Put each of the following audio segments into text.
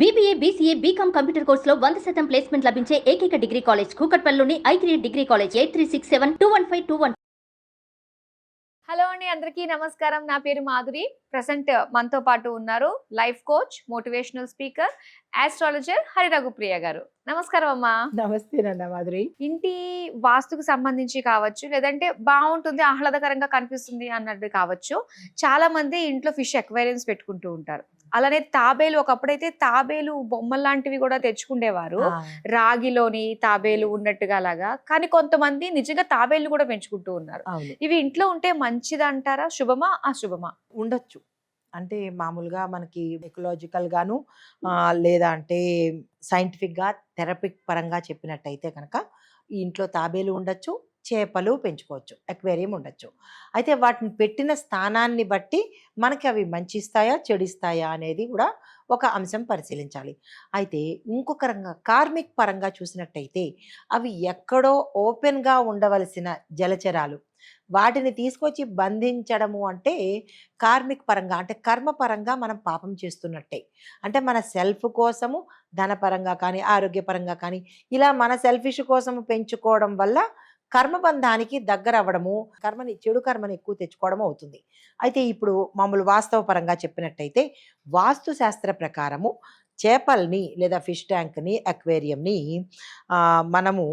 BBA, BCA, BCom computer కోర్సులో 100% placement లభించే ఏకైక డిగ్రీ కాలేజ్ కూకట్పల్లిలోని i3 డిగ్రీ కాలేజ్ 8367215215. హలో అండి, అందరికీ నమస్కారం. నా పేరు మాధురి. ప్రజెంట్ మనతో పాటు ఉన్నారు life coach, motivational speaker, astrologer Hariraghupriya గారు. నమస్కారం అమ్మా. నమస్తేనండి మాధురి. ఇంటి వాస్తుకు సంబంధించి కావచ్చు, లేదంటే బాగుంటుంది, ఆహ్లాదకరంగా కనిపిస్తుంది అన్నట్టు కావచ్చు, చాలా మంది ఇంట్లో ఫిష్ అక్వేరియంస్ పెట్టుకుంటూ ఉంటారు. అలానే తాబేలు, ఒకప్పుడైతే తాబేలు బొమ్మలు లాంటివి కూడా తెచ్చుకునేవారు, రాగిలోని తాబేలు ఉన్నట్టుగా లాగా. కానీ కొంతమంది నిజంగా తాబేలు కూడా పెంచుకుంటూ ఉన్నారు. ఇవి ఇంట్లో ఉంటే మంచిది అంటారా? శుభమా అశుభమా? ఉండొచ్చు. అంటే మామూలుగా మనకి ఎకలాజికల్ గాను లేదా అంటే సైంటిఫిక్ గా థెరపిక్ పరంగా చెప్పినట్టయితే కనుక ఈ ఇంట్లో తాబేలు ఉండొచ్చు, చేపలు పెంచుకోవచ్చు, అక్వేరియం ఉండొచ్చు. అయితే వాటిని పెట్టిన స్థానాన్ని బట్టి మనకి అవి మంచి ఇస్తాయా చెడిస్తాయా అనేది కూడా ఒక అంశం పరిశీలించాలి. అయితే ఇంకొక రంగా కార్మిక్ పరంగా చూసినట్టయితే అవి ఎక్కడో ఓపెన్గా ఉండవలసిన జలచరాలు, వాటిని తీసుకొచ్చి బంధించడము అంటే కార్మిక్ పరంగా, అంటే కర్మ పరంగా మనం పాపం చేస్తున్నట్టే. అంటే మన సెల్ఫ్ కోసము, ధనపరంగా కానీ ఆరోగ్యపరంగా కానీ ఇలా మన సెల్ఫిష్ కోసము పెంచుకోవడం వల్ల కర్మబంధానికి దగ్గర అవ్వడము, చెడు కర్మని ఎక్కువ తెచ్చుకోవడం అవుతుంది. అయితే ఇప్పుడు మామూలు వాస్తవ పరంగా చెప్పినట్టయితే వాస్తు శాస్త్ర ప్రకారము చేపల్ని లేదా ఫిష్ ట్యాంక్ని, అక్వేరియంని మనము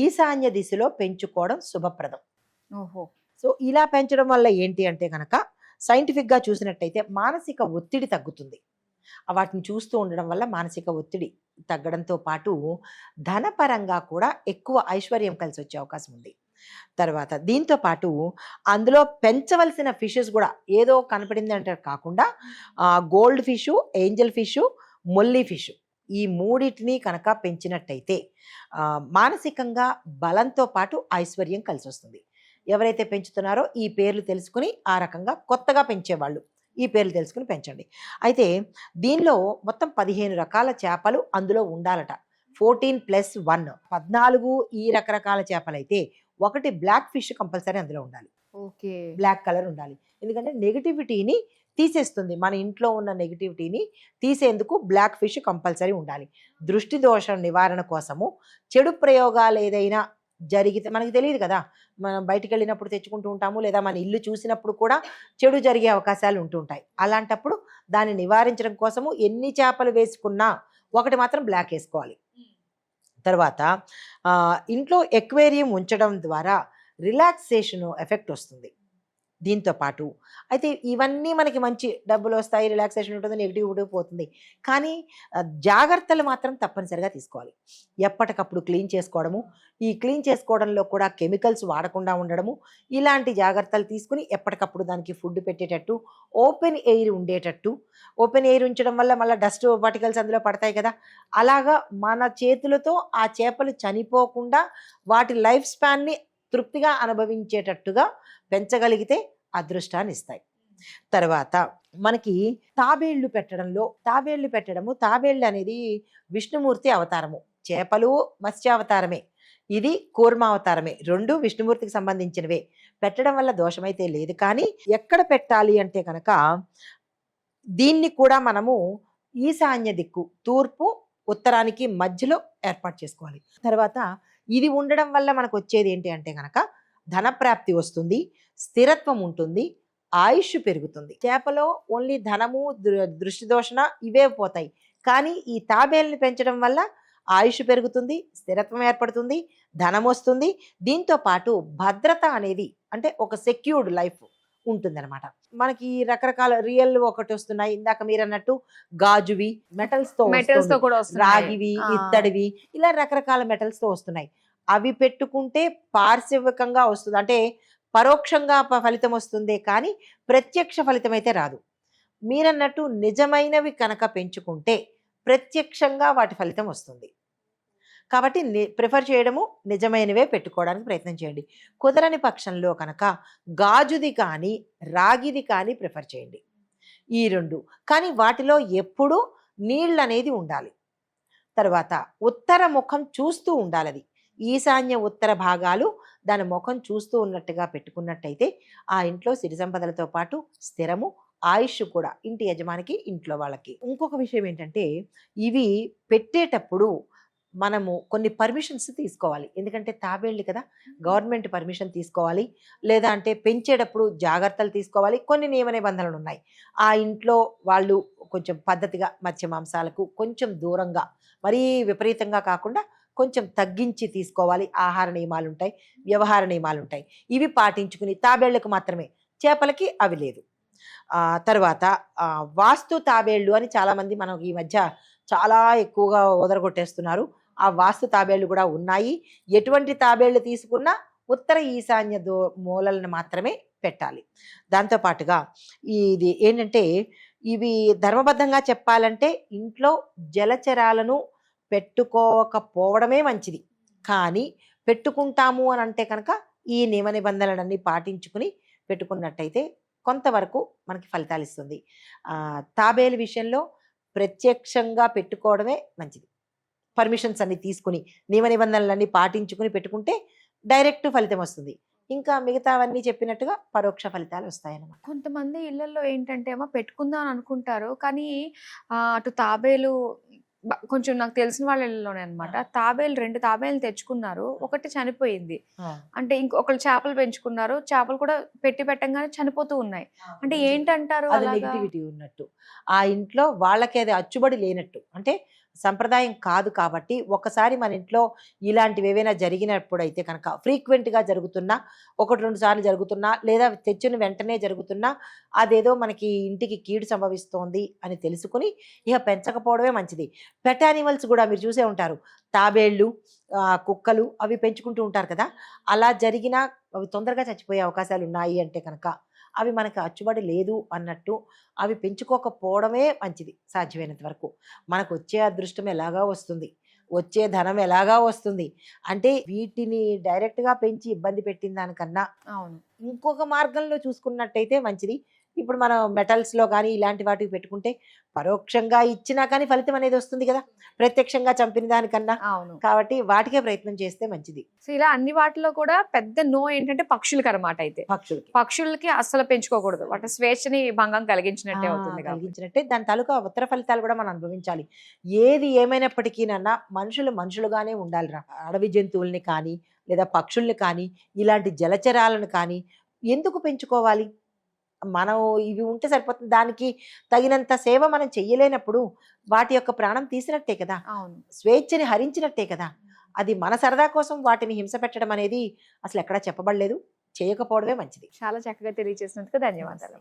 ఈశాన్య దిశలో పెంచుకోవడం శుభప్రదం. సో ఇలా పెంచడం వల్ల ఏంటి అంటే కనుక సైంటిఫిక్గా చూసినట్టయితే మానసిక ఒత్తిడి తగ్గుతుంది. వాటిని చూస్తూ ఉండడం వల్ల మానసిక ఒత్తిడి తగ్గడంతో పాటు ధనపరంగా కూడా ఎక్కువ ఐశ్వర్యం కలిసి వచ్చే అవకాశం ఉంది. తర్వాత దీంతో పాటు అందులో పెంచవలసిన ఫిషెస్ కూడా ఏదో కనపడింది అంటే కాకుండా gold fish, Angel fish, Molli fish, ఈ మూడింటిని కనుక పెంచినట్టయితే మానసికంగా బలంతో పాటు ఐశ్వర్యం కలిసి వస్తుంది. ఎవరైతే పెంచుతున్నారో ఈ పేర్లు తెలుసుకుని ఆ రకంగా కొత్తగా పెంచేవాళ్ళు ఈ పేర్లు తెలుసుకుని పెంచండి. అయితే దీనిలో మొత్తం 15 రకాల చేపలు అందులో ఉండాలట. 14+1 14 ఈ రకరకాల చేపలైతే ఒకటి బ్లాక్ ఫిష్ కంపల్సరీ అందులో ఉండాలి. ఓకే, బ్లాక్ కలర్ ఉండాలి. ఎందుకంటే నెగిటివిటీని తీసేస్తుంది, మన ఇంట్లో ఉన్న నెగిటివిటీని తీసేందుకు బ్లాక్ ఫిష్ కంపల్సరీ ఉండాలి. దృష్టి దోషం నివారణ కోసము, చెడు ప్రయోగాలు ఏదైనా జరిగితే మనకి తెలియదు కదా, మనం బయటికి వెళ్ళినప్పుడు తెచ్చుకుంటూ ఉంటాము, లేదా మన ఇల్లు చూసినప్పుడు కూడా చెడు జరిగే అవకాశాలు ఉంటుంటాయి. అలాంటప్పుడు దాన్ని నివారించడం కోసము ఎన్ని చేపలు వేసుకున్నా ఒకటి మాత్రం బ్లాక్ వేసుకోవాలి. తర్వాత ఇంట్లో ఎక్వేరియం ఉంచడం ద్వారా రిలాక్సేషన్ ఎఫెక్ట్ వస్తుంది. దీంతో పాటు అయితే ఇవన్నీ మనకి మంచి డబ్బులు వస్తాయి, రిలాక్సేషన్ ఉంటుంది, నెగిటివిటీ పోతుంది. కానీ జాగ్రత్తలు మాత్రం తప్పనిసరిగా తీసుకోవాలి. ఎప్పటికప్పుడు క్లీన్ చేసుకోవడము, ఈ క్లీన్ చేసుకోవడంలో కూడా కెమికల్స్ వాడకుండా ఉండడము, ఇలాంటి జాగ్రత్తలు తీసుకుని ఎప్పటికప్పుడు దానికి ఫుడ్ పెట్టేటట్టు, ఓపెన్ ఎయిర్ ఉండేటట్టు. ఓపెన్ ఎయిర్ ఉంచడం వల్ల మళ్ళీ డస్ట్ పార్టికల్స్ అందులో పడతాయి కదా, అలాగా మన చేతులతో ఆ చేపలు చనిపోకుండా వాటి లైఫ్ స్పాన్ని తృప్తిగా అనుభవించేటట్టుగా పెంచగలిగితే అదృష్టాన్ని ఇస్తాయి. తర్వాత మనకి తాబేళ్లు పెట్టడము, తాబేళ్ళు అనేది విష్ణుమూర్తి అవతారము, చేపలు మత్స్యావతారమే, ఇది కూర్మావతారమే, రెండు విష్ణుమూర్తికి సంబంధించినవే. పెట్టడం వల్ల దోషమైతే లేదు. కానీ ఎక్కడ పెట్టాలి అంటే కనుక దీన్ని కూడా మనము ఈశాన్య దిక్కు, తూర్పు ఉత్తరానికి మధ్యలో ఏర్పాటు చేసుకోవాలి. తర్వాత ఇది ఉండడం వల్ల మనకు వచ్చేది ఏంటి అంటే కనుక ధనప్రాప్తి వస్తుంది, స్థిరత్వం ఉంటుంది, ఆయుష్ పెరుగుతుంది. చేపలో ఓన్లీ ధనము, దృష్టి దోషణ ఇవే పోతాయి. కానీ ఈ తాబేల్ని పెంచడం వల్ల ఆయుష్ పెరుగుతుంది, స్థిరత్వం ఏర్పడుతుంది, ధనం వస్తుంది. దీంతో పాటు భద్రత అనేది, అంటే ఒక సెక్యూర్డ్ లైఫ్ ఉంటుందన్నమాట. మనకి రకరకాల రియల్ ఒకటి వస్తున్నాయి, ఇందాక మీరు అన్నట్టు గాజువి, మెటల్స్ తో కూడా రాగివి, ఇత్తడివి, ఇలా రకరకాల మెటల్స్ తో వస్తున్నాయి. అవి పెట్టుకుంటే పార్శ్వికంగా వస్తుంది, అంటే పరోక్షంగా ఫలితం వస్తుందే కానీ ప్రత్యక్ష ఫలితం అయితే రాదు. మీరన్నట్టు నిజమైనవి కనుక పెంచుకుంటే ప్రత్యక్షంగా వాటి ఫలితం వస్తుంది. కాబట్టి ప్రిఫర్ చేయడము నిజమైనవే పెట్టుకోవడానికి ప్రయత్నం చేయండి. కుదరని పక్షంలో కనుక గాజుది కానీ రాగిది కానీ ప్రిఫర్ చేయండి, ఈ రెండు. కానీ వాటిలో ఎప్పుడూ నీళ్ళు అనేది ఉండాలి. తర్వాత ఉత్తర ముఖం చూస్తూ ఉండాలి. అది ఈశాన్య ఉత్తర భాగాలు దాని ముఖం చూస్తూ ఉన్నట్టుగా పెట్టుకున్నట్టయితే ఆ ఇంట్లో సిరి సంపదలతో పాటు స్థిరము, ఆయుష్ కూడా ఇంటి యజమానికి, ఇంట్లో వాళ్ళకి. ఇంకొక విషయం ఏంటంటే ఇవి పెట్టేటప్పుడు మనము కొన్ని పర్మిషన్స్ తీసుకోవాలి. ఎందుకంటే తాబేళ్ళు కదా, గవర్నమెంట్ పర్మిషన్ తీసుకోవాలి. లేదా అంటే పెంచేటప్పుడు జాగ్రత్తలు తీసుకోవాలి. కొన్ని నియమ నిబంధనలు ఉన్నాయి. ఆ ఇంట్లో వాళ్ళు కొంచెం పద్ధతిగా మత్స్య మాంసాలకు కొంచెం దూరంగా, మరీ విపరీతంగా కాకుండా కొంచెం తగ్గించి తీసుకోవాలి. ఆహార నియమాలు ఉంటాయి, వ్యవహార నియమాలు ఉంటాయి. ఇవి పాటించుకుని, తాబేళ్లకు మాత్రమే, చేపలకి అవి లేదు. తర్వాత వాస్తు తాబేళ్ళు అని చాలామంది మనం ఈ మధ్య చాలా ఎక్కువగా వదరగొట్టేస్తున్నారు. ఆ వాస్తు తాబేళ్ళు కూడా ఉన్నాయి. ఎటువంటి తాబేళ్ళు తీసుకున్నా ఉత్తర ఈశాన్య మూలలను మాత్రమే పెట్టాలి. దాంతోపాటుగా ఇది ఏంటంటే ఇవి ధర్మబద్ధంగా చెప్పాలంటే ఇంట్లో జలచరాలను పెట్టుకోకపోవడమే మంచిది. కానీ పెట్టుకుంటాము అని అంటే కనుక ఈ నియమ నిబంధనలన్నీ పాటించుకుని పెట్టుకున్నట్టయితే కొంతవరకు మనకి ఫలితాలు ఇస్తుంది. తాబేలు విషయంలో ప్రత్యక్షంగా పెట్టుకోవడమే మంచిది. పర్మిషన్స్ అన్ని తీసుకుని నియమ నిబంధనలన్నీ పాటించుకుని పెట్టుకుంటే డైరెక్ట్ ఫలితం వస్తుంది. ఇంకా మిగతావన్నీ చెప్పినట్టుగా పరోక్ష ఫలితాలు వస్తాయన్నమాట. కొంతమంది ఇళ్లలో ఏంటంటే ఏమో పెట్టుకుందాం అని అనుకుంటారు, కానీ అటు తాబేలు కొంచెం నాకు తెలిసిన వాళ్ళ ఇళ్ళలోనే అనమాట. తాబేలు 2 తాబేలు తెచ్చుకున్నారు, ఒకటి చనిపోయింది. అంటే ఇంకొకరు చేపలు పెంచుకున్నారు, చేపలు కూడా పెట్టంగానే చనిపోతూ ఉన్నాయి. అంటే ఏంటంటారు? అది నెగిటివిటీ ఉన్నట్టు, ఆ ఇంట్లో వాళ్ళకి అది అచ్చుబడి లేనట్టు, అంటే సంప్రదాయం కాదు. కాబట్టి ఒకసారి మన ఇంట్లో ఇలాంటివి ఏవైనా జరిగినప్పుడైతే కనుక, ఫ్రీక్వెంట్గా జరుగుతున్నా, 1-2 సార్లు జరుగుతున్నా, లేదా తెచ్చిన వెంటనే జరుగుతున్నా, అదేదో మనకి ఇంటికి కీడు సంభవిస్తోంది అని తెలుసుకుని ఇక పెంచకపోవడమే మంచిది. పెట్ యానిమల్స్ కూడా మీరు చూసే ఉంటారు, తాబేళ్ళు, కుక్కలు అవి పెంచుకుంటూ ఉంటారు కదా. అలా జరిగినా అవి తొందరగా చచ్చిపోయే అవకాశాలు ఉన్నాయి అంటే కనుక అవి మనకు అచ్చుబడి లేదు అన్నట్టు అవి పెంచుకోకపోవడమే మంచిది. సాధ్యమైనంత వరకు మనకు వచ్చే అదృష్టం ఎలాగా వస్తుంది, వచ్చే ధనం ఎలాగా వస్తుంది అంటే వీటిని డైరెక్ట్గా పెంచి ఇబ్బంది పెట్టిన దానికన్నా అవును, ఇంకొక మార్గంలో చూసుకున్నట్టయితే మంచిది. ఇప్పుడు మనం మెటల్స్లో కానీ ఇలాంటి వాటికి పెట్టుకుంటే పరోక్షంగా ఇచ్చినా కానీ ఫలితం అనేది వస్తుంది కదా, ప్రత్యక్షంగా చంపిన దానికన్నా. అవును. కాబట్టి వాటికే ప్రయత్నం చేస్తే మంచిది. సో ఇలా అన్ని వాటిలో కూడా పెద్ద నో ఏంటంటే పక్షులకి అనమాట. అయితే పక్షులకి అస్సలు పెంచుకోకూడదు, వాటి స్వేచ్ఛని భంగం కలిగించినట్టే అవుతుంది. కలిగించినట్టే దాని తాలూకా ఉత్తర ఫలితాలు కూడా మనం అనుభవించాలి. ఏది ఏమైనప్పటికీనన్నా మనుషులుగానే ఉండాలి రా. అడవి జంతువుల్ని కానీ లేదా పక్షుల్ని కానీ ఇలాంటి జలచరాలను కానీ ఎందుకు పెంచుకోవాలి? మనం ఇవి ఉంటే సరిపోతుంది. దానికి తగినంత సేవ మనం చెయ్యలేనప్పుడు వాటి యొక్క ప్రాణం తీసినట్టే కదా, స్వేచ్ఛని హరించినట్టే కదా. అది మన సరదా కోసం వాటిని హింస పెట్టడం అనేది అసలు ఎక్కడా చెప్పబడలేదు. చేయకపోవడమే మంచిది. చాలా చక్కగా తెలియజేసినందుకు ధన్యవాదాలు.